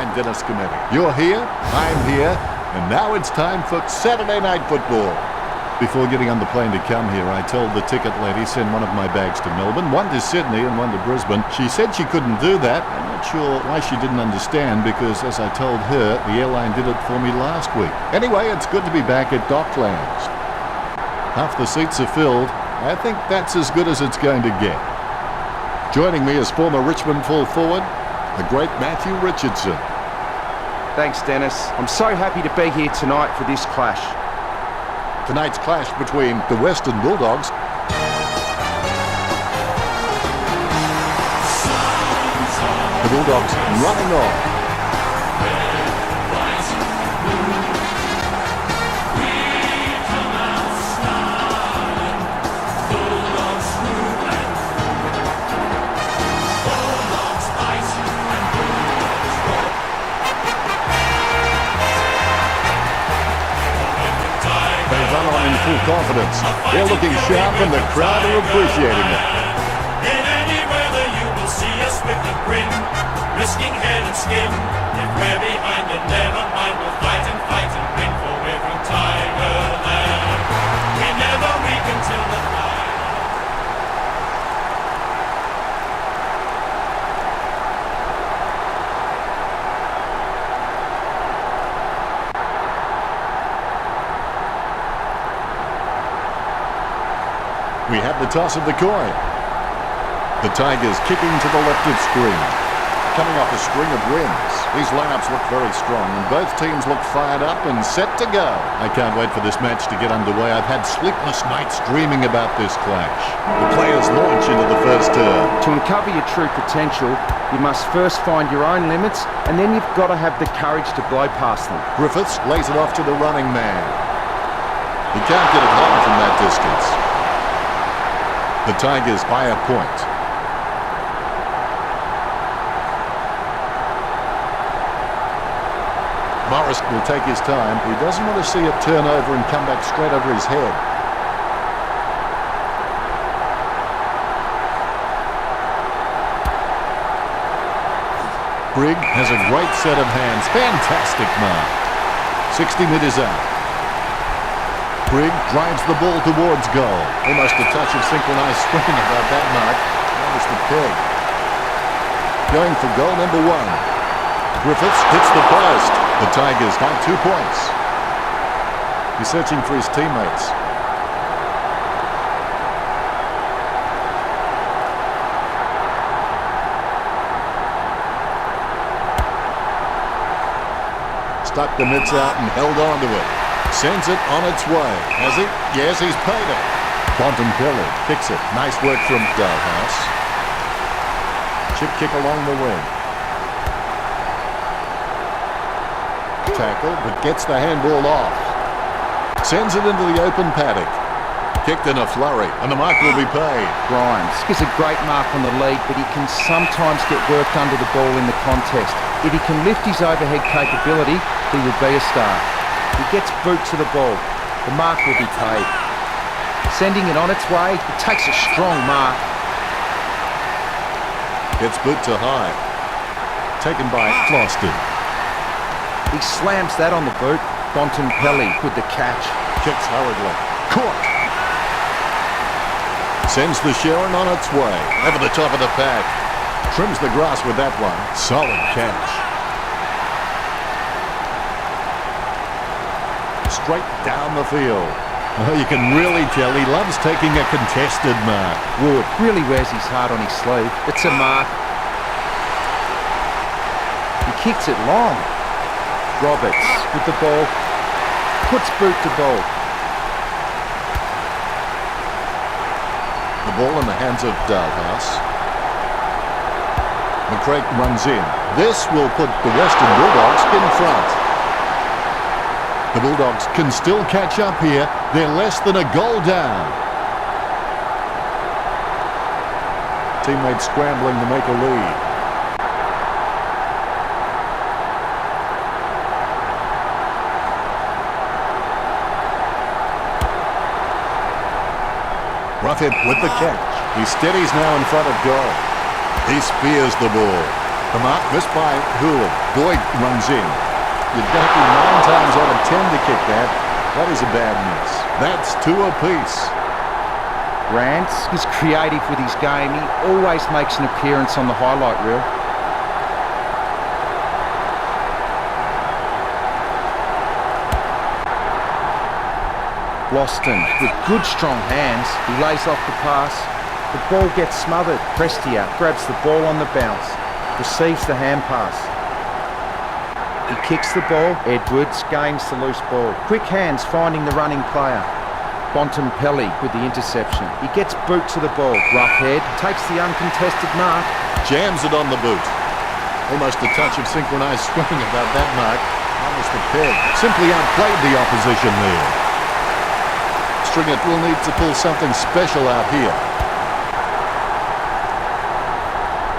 I'm Dennis Cometti. You're here, I'm here, and now it's time for Saturday Night Football. Before getting on the plane to come here, I told the ticket lady send one of my bags to Melbourne, one to Sydney and one to Brisbane. She said she couldn't do that. I'm not sure why she didn't understand, because as I told her, the airline did it for me last week. Anyway, it's good to be back at Docklands. Half the seats are filled. I think that's as good as it's going to get. Joining me is former Richmond full forward, the great Matthew Richardson. Thanks, Dennis. I'm so happy to be here tonight for this clash. Tonight's clash between the Western Bulldogs the Bulldogs running off. Full confidence. They're looking sharp and the crowd are appreciating it. In any weather you will see us with a grin, risking head and skin. If we're behind then never mind, we'll fight and win for we're from Tigerland. We never weaken till the flag. We have the toss of the coin. The Tigers kicking to the left of screen. Coming off a string of wins. These lineups look very strong and both teams look fired up and set to go. I can't wait for this match to get underway. I've had sleepless nights dreaming about this clash. The players launch into the first term. To uncover your true potential, you must first find your own limits, and then you've got to have the courage to blow past them. Griffiths lays it off to the running man. He can't get it home from that distance. The Tigers by a point. Morris will take his time. He doesn't want to see it turn over and come back straight over his head. Brigg has a great set of hands. Fantastic mark. 60 metres out. Brigg drives the ball towards goal. Almost a touch of synchronised swing about that mark. That was the peg. Going for goal number one. Griffiths hits the post. The Tigers by 2 points. He's searching for his teammates. Stuck the mitts out and held on to it. Sends it on its way. Has he? Yes, he's paid it. Bontempelli kicks it. Nice work from Dalhouse. Chip kick along the wing. Tackle, but gets the handball off. Sends it into the open paddock. Kicked in a flurry, and the mark will be paid. Grimes gives a great mark on the lead, but he can sometimes get worked under the ball in the contest. If he can lift his overhead capability, he will be a star. He gets boot to the ball. The mark will be paid. Sending it on its way, it takes a strong mark. Gets boot to high. Taken by Floston. He slams that on the boot. Bontempelli with the catch. Kicks hurriedly. Caught. Sends the Sharon on its way. Over the top of the pack. Trims the grass with that one. Solid catch. Straight down the field. Oh, you can really tell he loves taking a contested mark. Wood really wears his heart on his sleeve. It's a mark. He kicks it long. Roberts with the ball. Puts boot to ball. The ball in the hands of Dalhouse. McCrae runs in. This will put the Western Bulldogs in front. The Bulldogs can still catch up here. They're less than a goal down. Teammates scrambling to make a lead. Roughhead with the catch. He steadies now in front of goal. He spears the ball. The mark missed by Hooley. Boyd runs in. You've got to be 9 times out of 10 to kick that. That is a bad miss. That's 2 apiece. Rance is creative with his game. He always makes an appearance on the highlight reel. Loston with good strong hands. He lays off the pass. The ball gets smothered. Prestia grabs the ball on the bounce. Receives the hand pass. He kicks the ball. Edwards gains the loose ball. Quick hands finding the running player. Bontempelli with the interception. He gets boot to the ball. Rough head. Takes the uncontested mark. Jams it on the boot. Almost a touch of synchronised swimming about that mark. Almost a peg. Simply outplayed the opposition there. Stringett will need to pull something special out here.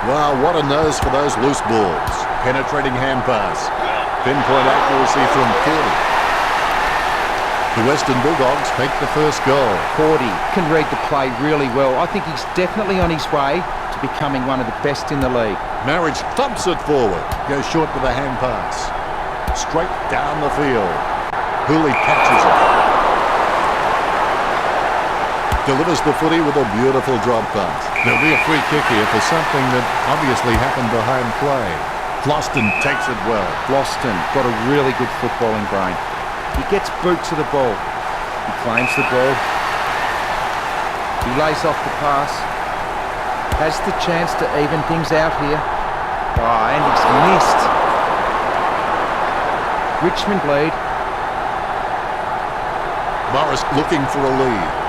Wow, what a nose for those loose balls. Penetrating hand pass. Pinpoint accuracy from Cordy. The Western Bulldogs take the first goal. Cordy can read the play really well. I think he's definitely on his way to becoming one of the best in the league. Marriage thumps it forward. Goes short with a hand pass. Straight down the field. Hooley catches it. Delivers the footy with a beautiful drop pass. There'll be a free kick here for something that obviously happened behind play. Floston takes it well. Floston got a really good footballing brain. He gets boot to the ball. He claims the ball. He lays off the pass. Has the chance to even things out here. Oh, and he's missed. Richmond lead. Morris looking for a lead.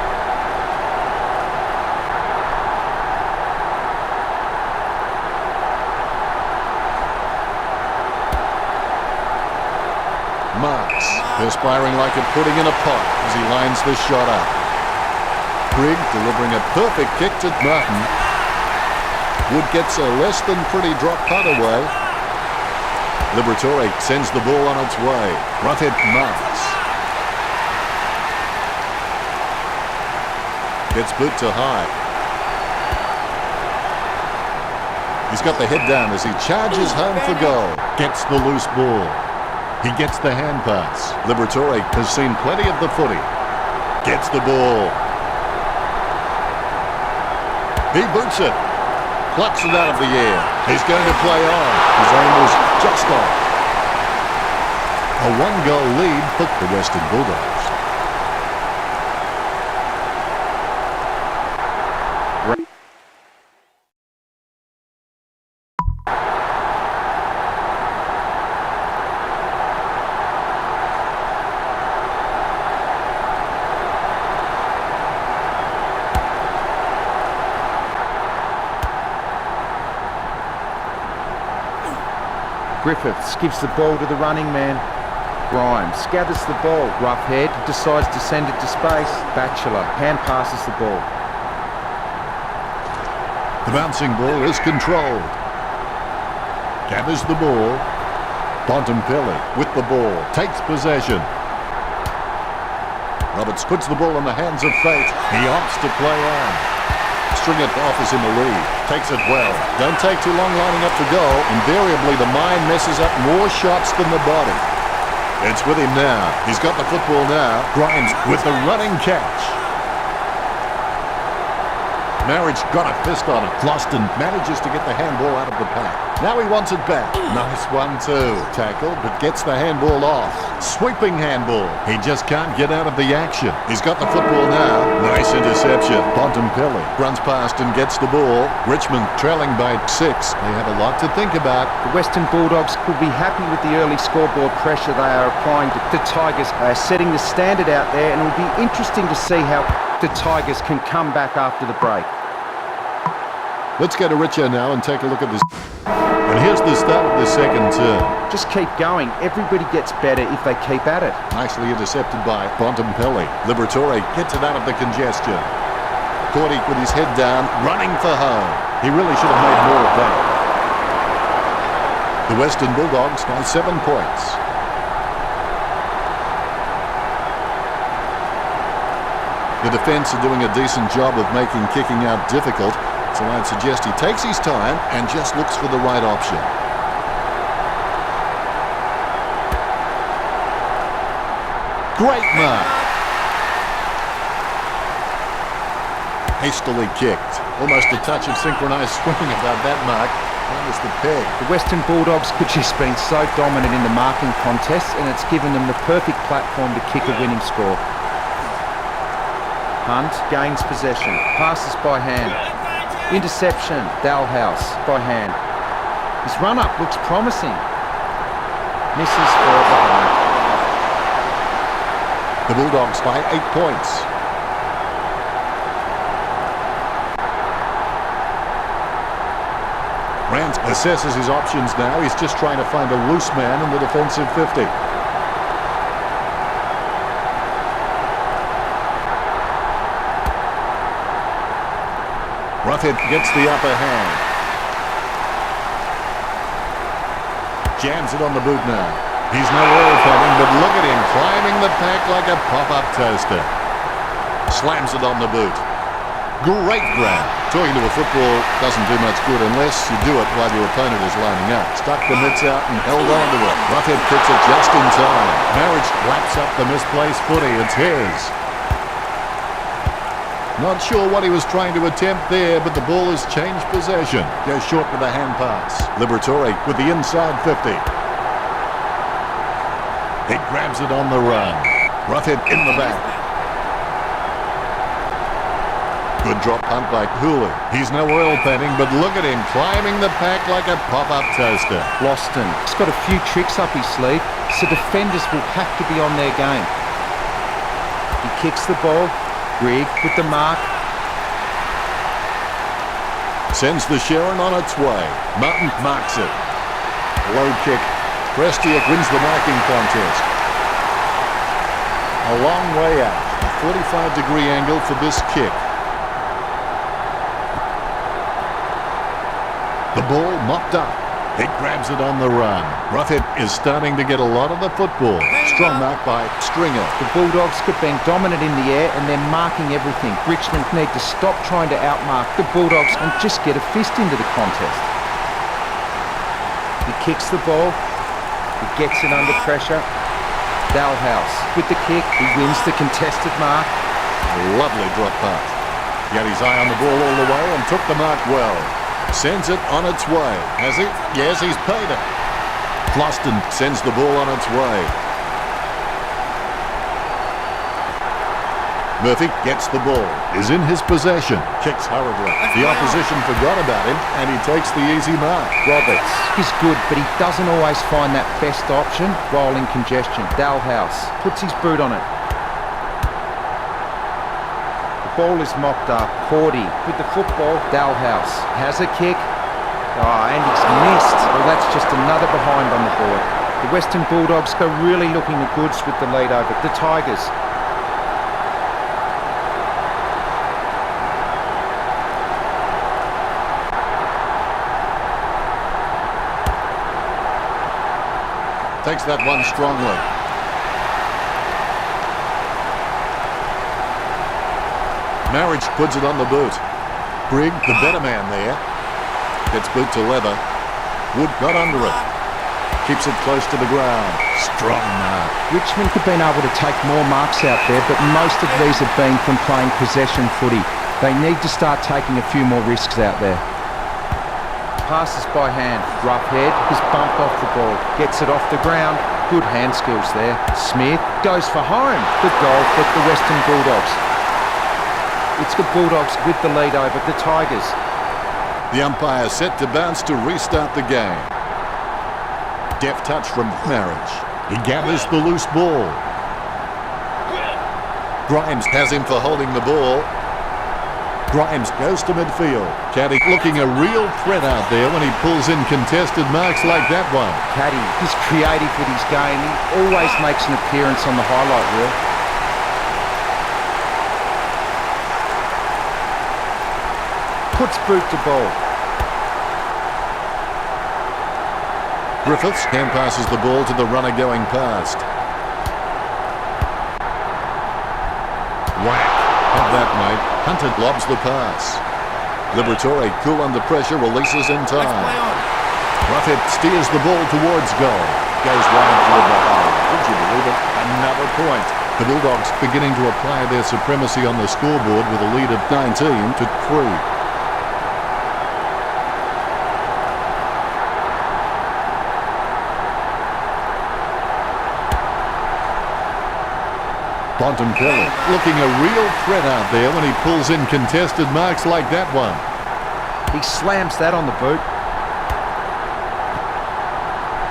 Marks, perspiring like a pudding in a pot as he lines the shot up. Grigg delivering a perfect kick to Martin. Wood gets a less than pretty drop putt away. Liberatore sends the ball on its way. Roughhead Marks. Gets boot to high. He's got the head down as he charges home for goal. Gets the loose ball. He gets the hand pass. Liberatore has seen plenty of the footy. Gets the ball. He boots it. Plucks it out of the air. He's going to play on. His aim was just off. A 1-goal lead for the Western Bulldogs. Griffiths gives the ball to the running man. Grimes gathers the ball. Roughhead decides to send it to space. Batchelor hand passes the ball. The bouncing ball is controlled. Gathers the ball. Bontempelli with the ball. Takes possession. Roberts puts the ball in the hands of fate. He opts to play on. Stringett offers him a lead. Takes it well. Don't take too long lining up for goal. Invariably, the mind messes up more shots than the body. It's with him now. He's got the football now. Grimes with the running catch. Marriage got a fist on it. Floston manages to get the handball out of the pack. Now he wants it back. Nice one too. Tackle, but gets the handball off. Sweeping handball. He just can't get out of the action. He's got the football now. Nice interception. Bontempelli runs past and gets the ball. Richmond trailing by 6. They have a lot to think about. The Western Bulldogs will be happy with the early scoreboard pressure they are applying to the Tigers. They are setting the standard out there, and it will be interesting to see how the Tigers can come back after the break. Let's go to Richo now and take a look at this. And here's the start of the second term. Just keep going. Everybody gets better if they keep at it. Nicely intercepted by Bontempelli. Liberatore gets it out of the congestion. Cordy with his head down, running for home. He really should have made more of that. The Western Bulldogs by 7 points. The defence are doing a decent job of making kicking out difficult. So I'd suggest he takes his time and just looks for the right option. Great mark. Hastily kicked. Almost a touch of synchronised swimming about that mark. Minus the peg. The Western Bulldogs could just been so dominant in the marking contest, and it's given them the perfect platform to kick a winning score. Hunt gains possession. Passes by hand. Interception. Dalhouse by hand. His run-up looks promising. Misses for behind. The Bulldogs by 8 points. Rand assesses his options now. He's just trying to find a loose man in the defensive 50. Roughhead gets the upper hand. Jams it on the boot now. He's no oil painting, but look at him climbing the pack like a pop-up toaster. Slams it on the boot. Great grab. Talking to a football doesn't do much good unless you do it while your opponent is lining up. Stuck the mitts out and held on to it. Roughhead kicks it just in time. Marriage laps up the misplaced footy. It's his. Not sure what he was trying to attempt there, but the ball has changed possession. Goes short with a hand pass. Liberatore with the inside 50. He grabs it on the run. Roughhead in the back. Good drop punt by Hulu. He's no oil painting, but look at him climbing the pack like a pop-up toaster. Loston. He's got a few tricks up his sleeve, so defenders will have to be on their game. He kicks the ball. Grigg with the mark. Sends the Sharon on its way. Martin marks it. Low kick. Prestiak wins the marking contest. A long way out. A 45-degree angle for this kick. The ball mopped up. He grabs it on the run. Roughhead is starting to get a lot of the football. Strong mark by Stringer. The Bulldogs have been dominant in the air and they're marking everything. Richmond need to stop trying to outmark the Bulldogs and just get a fist into the contest. He kicks the ball. He gets it under pressure. Dalhouse with the kick. He wins the contested mark. A lovely drop pass. He had his eye on the ball all the way and took the mark well. Sends it on its way. Has he? Yes, he's paid it. Floston sends the ball on its way. Murphy gets the ball. Is in his possession. Kicks hurriedly. The opposition forgot about him and he takes the easy mark. Roberts is good, but he doesn't always find that best option while in congestion. Dalhouse puts his boot on it. Ball is mopped up. Cordy with the football. Dalhouse has a kick. And he's missed. Well, that's just another behind on the board. The Western Bulldogs go really looking the goods with the lead over the Tigers. Takes that one strongly. Marriage puts it on the boot. Grigg, the better man there. Gets boot to leather. Wood got under it. Keeps it close to the ground. Strong mark. Richmond have been able to take more marks out there, but most of these have been from playing possession footy. They need to start taking a few more risks out there. Passes by hand. Roughhead is bumped off the ball. Gets it off the ground. Good hand skills there. Smith goes for home. The goal for the Western Bulldogs. It's the Bulldogs with the lead over the Tigers. The umpire set to bounce to restart the game. Deft touch from Marriage. He gathers the loose ball. Grimes has him for holding the ball. Grimes goes to midfield. Caddy looking a real threat out there when he pulls in contested marks like that one. Caddy is creative with his game. He always makes an appearance on the highlight reel. Puts boot to ball. Griffiths hand passes the ball to the runner going past. Whack. Have that, mate. Hunter lobs the pass. Liberatore, cool under pressure, releases in Let's play time. on. Ruffett steers the ball towards goal. Goes wide for the behind. Would you believe it? Another point. The Bulldogs beginning to apply their supremacy on the scoreboard with a lead of 19-3. Kelly looking a real threat out there when he pulls in contested marks like that one. He slams that on the boot.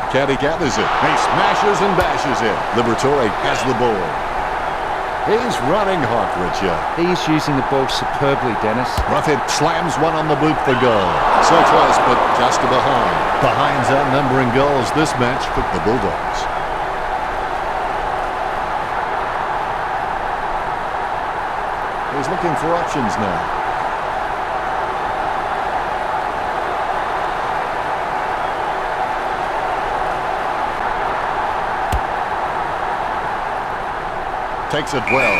Caddy gathers it. He smashes and bashes it. Liberatore has the ball. He's running hot, Richard. He is using the ball superbly, Dennis. Ruffett slams one on the boot for goal. So close, but just behind. Behind's outnumbering goals this match for the Bulldogs. He's looking for options now. Takes it well.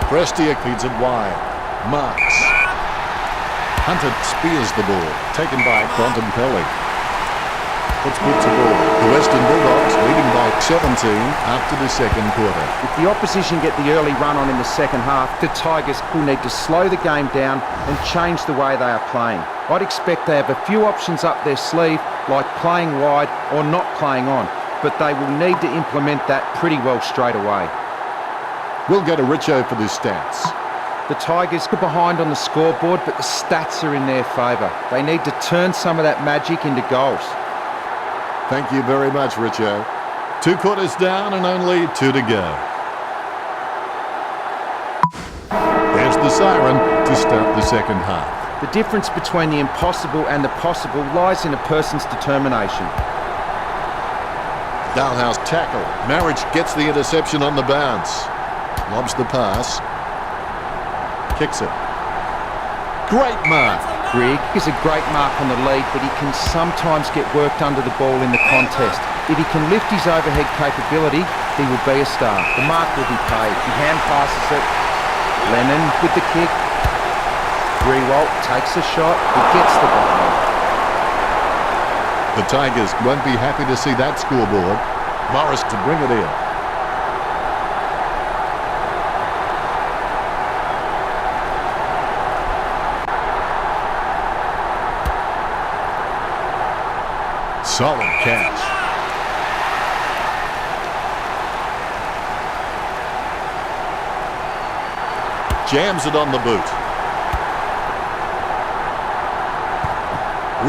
Prestia feeds it wide. Marks. Hunter spears the ball. Taken by Pelly. Puts boot to ball. The Western Bulldogs leading by 17 after the second quarter. If the opposition get the early run on in the second half, the Tigers will need to slow the game down and change the way they are playing. I'd expect they have a few options up their sleeve, like playing wide or not playing on, but they will need to implement that pretty well straight away. We'll go to Richo for the stats. The Tigers are behind on the scoreboard, but the stats are in their favour. They need to turn some of that magic into goals. Thank you very much, Richo. 2 quarters down and only 2 to go. There's the siren to start the second half. The difference between the impossible and the possible lies in a person's determination. Dalhouse tackle. Marriage gets the interception on the bounce. Lobs the pass. Kicks it. Great mark. Grigg is a great mark on the lead, but he can sometimes get worked under the ball in the contest. If he can lift his overhead capability, he will be a star. The mark will be paid. He hand passes it. Lennon with the kick. Rewalt takes a shot. He gets the ball. The Tigers won't be happy to see that scoreboard. Morris to bring it in. Solid catch. Jams it on the boot.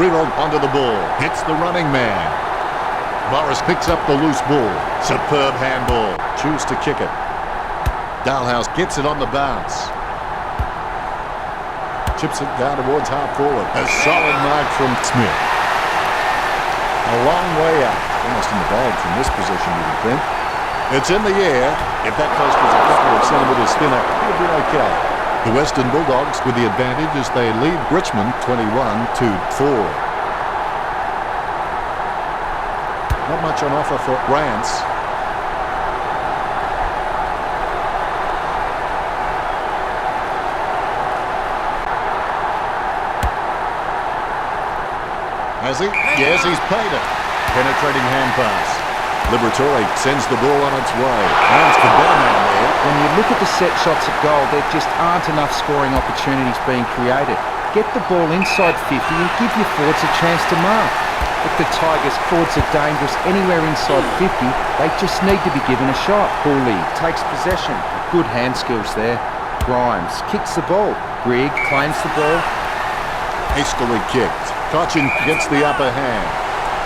Rewalt onto the ball. Hits the running man. Morris picks up the loose ball. Superb handball. Choose to kick it. Dalhouse gets it on the bounce. Chips it down towards half forward. A solid mark from Smith. A long way out. Almost in the bag from this position, you would think. It's in the air. If that post was a couple of centimetres thinner, it would be okay. The Western Bulldogs with the advantage as they lead Richmond 21-4. Not much on offer for Rance. Has he? Yes, he's paid it. Penetrating hand pass. Liberatore sends the ball on its way. Hands for Bellman there. When you look at the set shots at goal, there just aren't enough scoring opportunities being created. Get the ball inside 50 and give your forwards a chance to mark. If the Tigers' forwards are dangerous anywhere inside 50, they just need to be given a shot. Hooley takes possession. Good hand skills there. Grimes kicks the ball. Grigg claims the ball. Hastily kicked. Cochin gets the upper hand.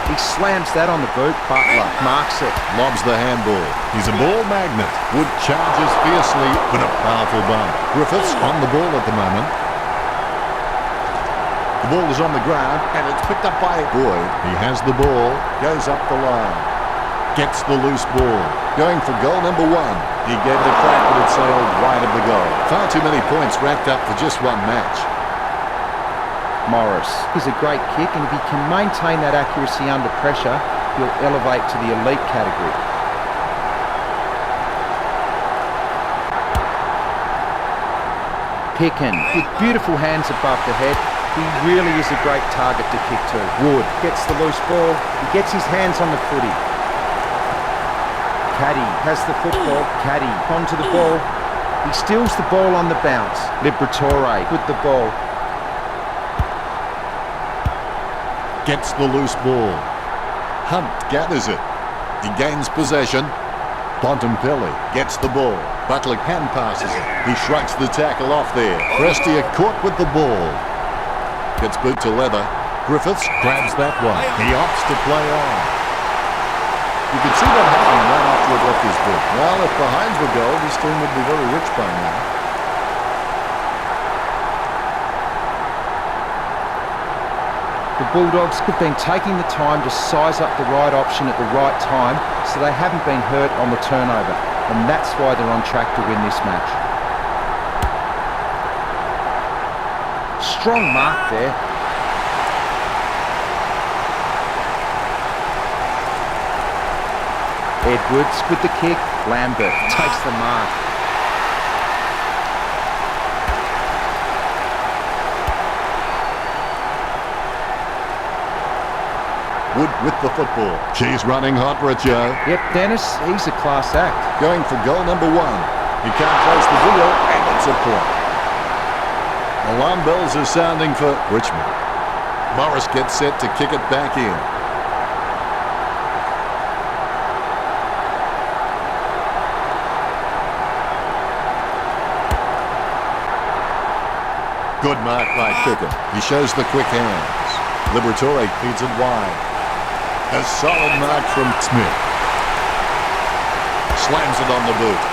He slams that on the boot. Butler marks it. Lobs the handball. He's a ball magnet. Wood charges fiercely with a powerful bump. Griffiths on the ball at the moment. The ball is on the ground and it's picked up by Boyd. He has the ball. Goes up the line. Gets the loose ball. Going for goal number 1. He gave it a crack but it sailed wide of the goal. Far too many points racked up for just one match. Morris is a great kick, and if he can maintain that accuracy under pressure, he'll elevate to the elite category. Picken, with beautiful hands above the head. He really is a great target to kick to. Wood gets the loose ball. He gets his hands on the footy. Caddy has the football. Caddy onto the ball. He steals the ball on the bounce. Liberatore with the ball. Gets the loose ball. Hunt gathers it. He gains possession. Bontempelli gets the ball. Butler hand passes it. He shrugs the tackle off there. Prestia caught with the ball. Gets boot to leather. Griffiths grabs that one. He opts to play on. You could see that happening right after it left his boot. Well, if the Hines were goal, this team would be very rich by now. The Bulldogs have been taking the time to size up the right option at the right time, so they haven't been hurt on the turnover, and that's why they're on track to win this match. Strong mark there. Edwards with the kick. Lambert takes the mark. Wood with the football. She's running hot, Richo. Yep, Dennis, he's a class act. Going for goal number 1. He can't close the video, and it's a point. Alarm bells are sounding for Richmond. Morris gets set to kick it back in. Good mark by Picken. He shows the quick hands. Liberatore feeds it wide. A solid mark from Smith. Slams it on the boot.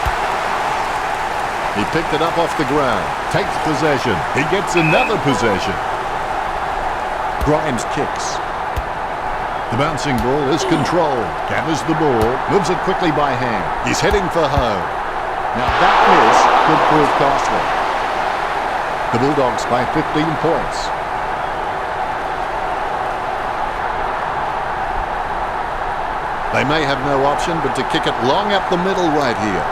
He picked it up off the ground. Takes possession. He gets another possession. Grimes kicks. The bouncing ball is controlled. Gathers the ball. Moves it quickly by hand. He's heading for home. Now that miss could prove costly. The Bulldogs by 15 points. They may have no option but to kick it long up the middle right here.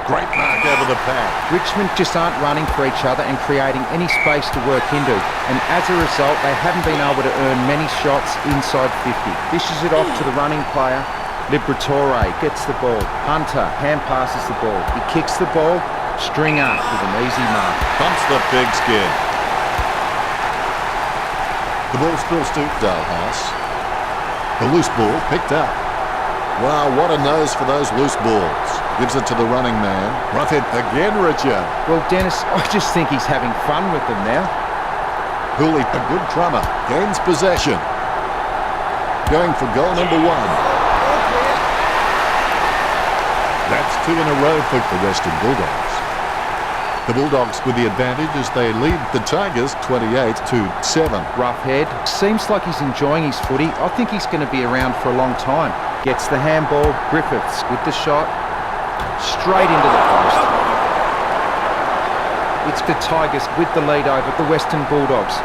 Great mark over the pad. Richmond just aren't running for each other and creating any space to work into, and as a result they haven't been able to earn many shots inside 50. Dishes it off to the running player. Liberatore gets the ball. Hunter hand passes the ball. He kicks the ball. Stringer with an easy mark. Pumps the pigskin. The ball spills to Dalhouse. The loose ball picked up. Wow, what a nose for those loose balls. Gives it to the running man. Rough hit again, Richard. Well, Dennis, I just think he's having fun with them now. Hooley, a good crummer. Gains possession. Going for goal number 1. That's 2 in a row for the Western Bulldogs. The Bulldogs with the advantage as they lead the Tigers 28-7. Rough head. Seems like he's enjoying his footy. I think he's going to be around for a long time. Gets the handball. Griffiths with the shot. Straight into the post. It's the Tigers with the lead over the Western Bulldogs.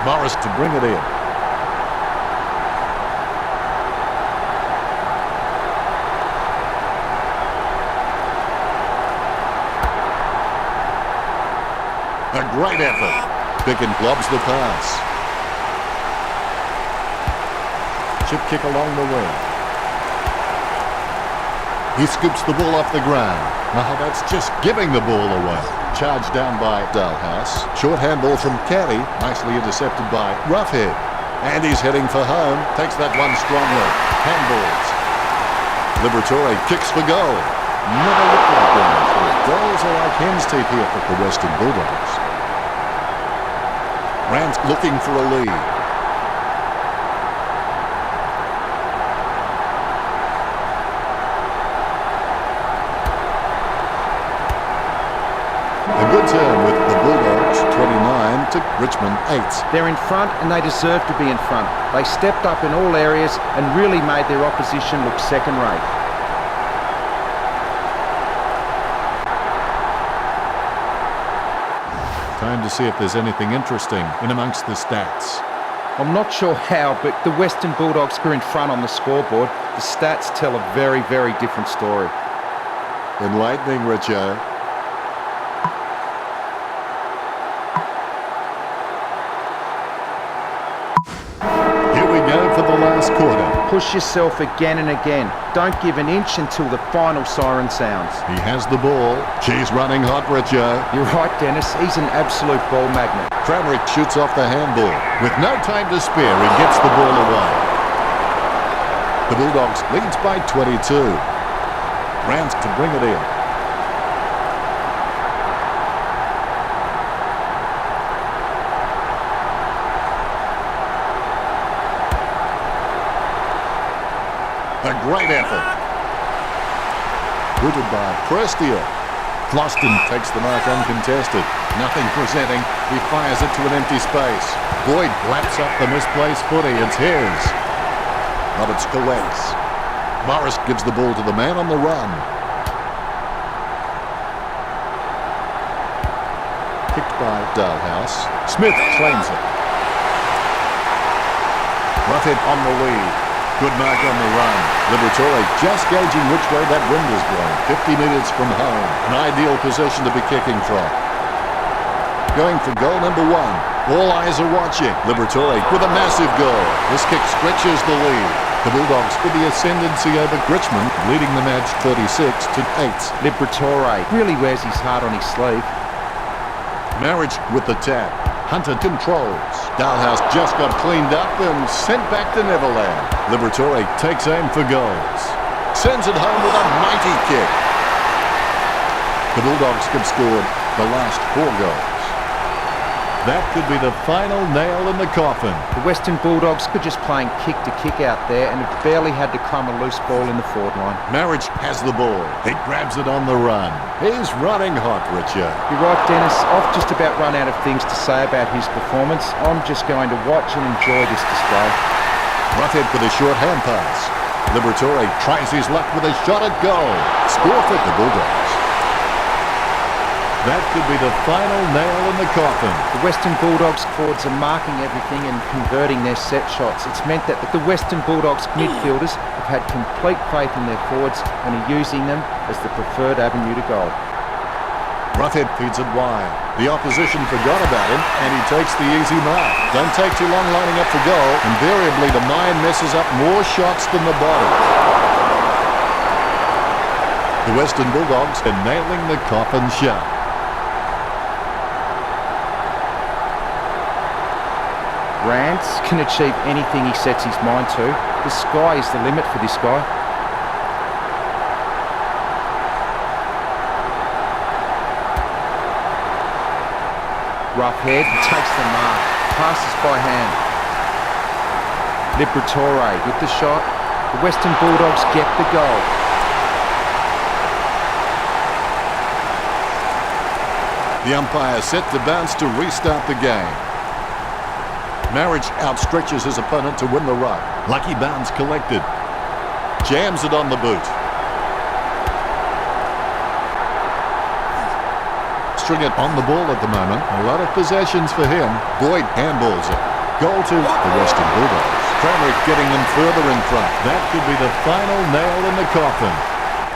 Morris to bring it in. A great effort. Picken globs the pass. Chip kick along the wing. He scoops the ball off the ground. Now that's just giving the ball away. Charged down by Dalhouse. Short handball from Caddy. Nicely intercepted by Roughhead. And he's heading for home. Takes that one strongly. Handballs. Liberatore kicks for goal. Never looked like going for it. Goals are like hen's teeth here for the Western Bulldogs. Rams looking for a lead. A good turn with the Bulldogs, 29 to Richmond 8. They're in front and they deserve to be in front. They stepped up in all areas and really made their opposition look second-rate. Time Time to see if there's anything interesting in amongst the stats. I'm not sure how, but the Western Bulldogs are in front on the scoreboard. The stats tell a very, very different story. Enlightening, Richo. Here we go for the last quarter. Push yourself again and again. Don't give an inch until the final siren sounds. He has the ball. She's running hot, Richo. You're right, Dennis. He's an absolute ball magnet. Kramrick shoots off the handball. With no time to spare, he gets the ball away. The Bulldogs leads by 22. Rance to bring it in. A great effort. Rooted by Prestia. Floston takes the mark uncontested. Nothing presenting. He fires it to an empty space. Boyd laps up the misplaced footy. It's his. Roberts collects. Morris gives the ball to the man on the run. Picked by Dalhouse. Smith claims it. Ruffhead on the lead. Good mark on the run. Liberatore just gauging which way that wind is blowing. 50 metres from home. An ideal position to be kicking from. Going for goal number 1. All eyes are watching. Liberatore with a massive goal. This kick stretches the lead. The Bulldogs with the ascendancy over Richmond, leading the match 36-8. Liberatore really wears his heart on his sleeve. Marriage with the tap. Hunter controls. Dalhouse just got cleaned up and sent back to Neverland. Liberatore takes aim for goals. Sends it home with a mighty kick. The Bulldogs have scored the last 4 goals. That could be the final nail in the coffin. The Western Bulldogs were just playing kick to kick out there and have barely had to crumb a loose ball in the forward line. Marriage has the ball. He grabs it on the run. He's running hot, Richard. You're right, Dennis. I've just about run out of things to say about his performance. I'm just going to watch and enjoy this display. Ruffhead with a short hand pass. Liberatore tries his luck with a shot at goal. Score for the Bulldogs. That could be the final nail in the coffin. The Western Bulldogs forwards are marking everything and converting their set shots. It's meant that the Western Bulldogs midfielders have had complete faith in their forwards and are using them as the preferred avenue to goal. Ruffhead feeds it wide. The opposition forgot about him and he takes the easy mark. Don't take too long lining up for goal. Invariably the mind messes up more shots than the body. The Western Bulldogs are nailing the coffin shut. Rance can achieve anything he sets his mind to. The sky is the limit for this guy. Ruffhead takes the mark. Passes by hand. Liberatore with the shot. The Western Bulldogs get the goal. The umpire set to bounce to restart the game. Marriage outstretches his opponent to win the ruck. Lucky bounce collected. Jams it on the boot. Stringer on the ball at the moment. A lot of possessions for him. Boyd handballs it. Goal to the Western Bulldogs. Kramrick getting them further in front. That could be the final nail in the coffin.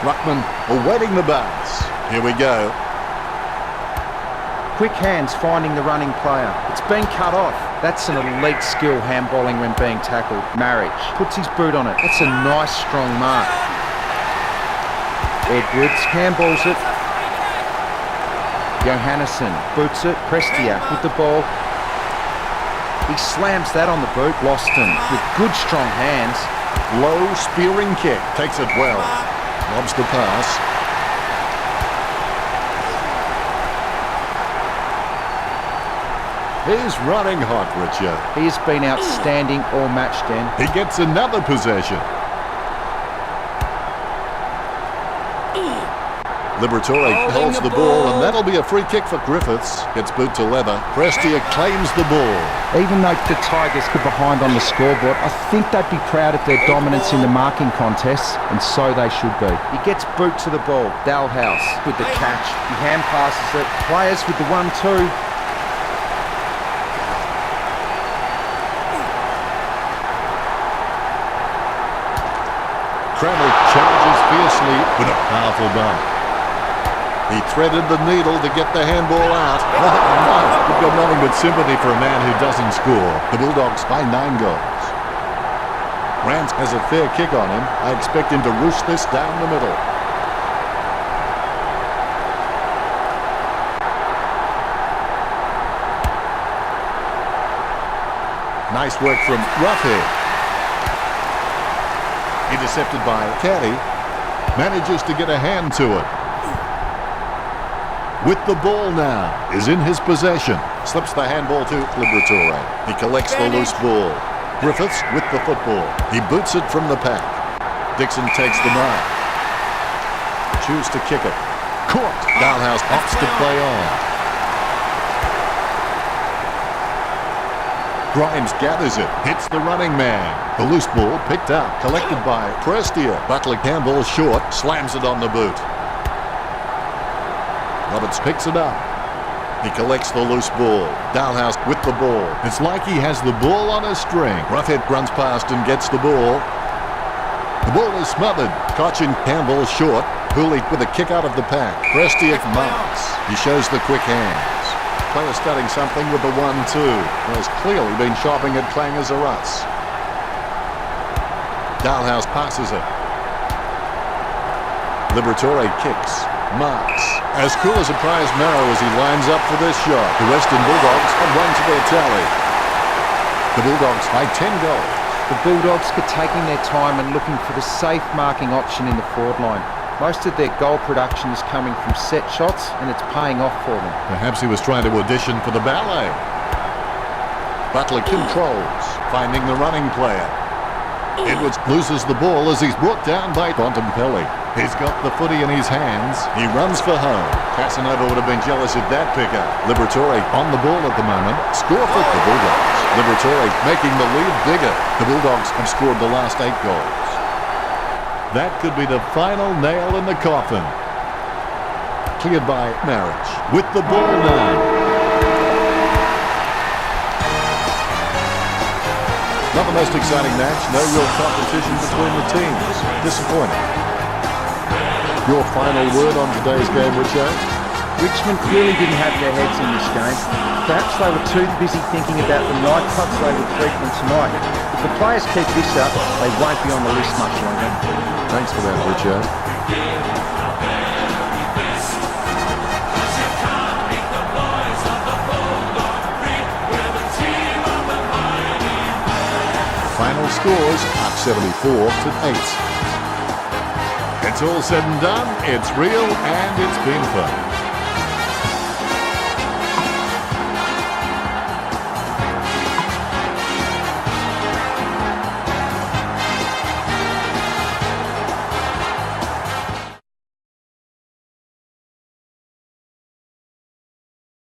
Ruckman awaiting the bounce. Here we go. Quick hands finding the running player. It's been cut off. That's an elite skill handballing when being tackled. Marriage puts his boot on it. It's a nice strong mark. Edwards handballs it. Johannesson boots it. Prestia with the ball. He slams that on the boot. Loston with good strong hands. Low spearing kick. Takes it well. Lobs the pass. He's running hot, Richard. He has been outstanding all match, Den. He gets another possession. Liberatore holds the ball, and that'll be a free kick for Griffiths. Gets boot to leather. Prestia claims the ball. Even though the Tigers are behind on the scoreboard, I think they'd be proud of their dominance in the marking contests, and so they should be. He gets boot to the ball. Dalhouse with the catch. He hand passes it. Players with the 1-2. with a powerful bump. He threaded the needle to get the handball out. We've got nothing but sympathy for a man who doesn't score. The Bulldogs by 9 goals. Rance has a fair kick on him. I expect him to roost this down the middle. Nice work from Roughhead. Intercepted by Caddy. Manages to get a hand to it. With the ball now, is in his possession. Slips the handball to Liberatore. He collects the loose ball. Griffiths with the football. He boots it from the pack. Dixon takes the mark. Choose to kick it. Caught. Dalhouse opts to play on. Grimes gathers it. Hits the running man. The loose ball picked up. Collected by Prestia. Butler Campbell short. Slams it on the boot. Roberts picks it up. He collects the loose ball. Dalhouse with the ball. It's like he has the ball on a string. Roughhead runs past and gets the ball. The ball is smothered. Cochin Campbell short. Hooley with a kick out of the pack. Prestia marks. He shows the quick hands. Player starting something with the 1-2. Has clearly been shopping at Clangers or Ruts. Dalhouse passes it. Liberatore kicks. Marks. As cool as a prize marrow as he lines up for this shot. The Western Bulldogs have run to their tally. The Bulldogs by 10 goals. The Bulldogs are taking their time and looking for the safe marking option in the forward line. Most of their goal production is coming from set shots and it's paying off for them. Perhaps he was trying to audition for the ballet. Butler controls, finding the running player. Edwards loses the ball as he's brought down by Bontempelli. He's got the footy in his hands. He runs for home. Casanova would have been jealous at that pickup. Liberatore on the ball at the moment. Score for the Bulldogs. Liberatore making the lead bigger. The Bulldogs have scored the last 8 goals. That could be the final nail in the coffin. Cleared by Marriage. With the ball now. Not the most exciting match. No real competition between the teams. Disappointing. Your final word on today's game, Richard? Richmond clearly didn't have their heads in this game. Perhaps they were too busy thinking about the nightclubs they would treat them tonight. If the players keep this up, they won't be on the list much longer. Thanks for that, Richard. Final scores up 74-8. It's all said and done, it's real, and it's been fun.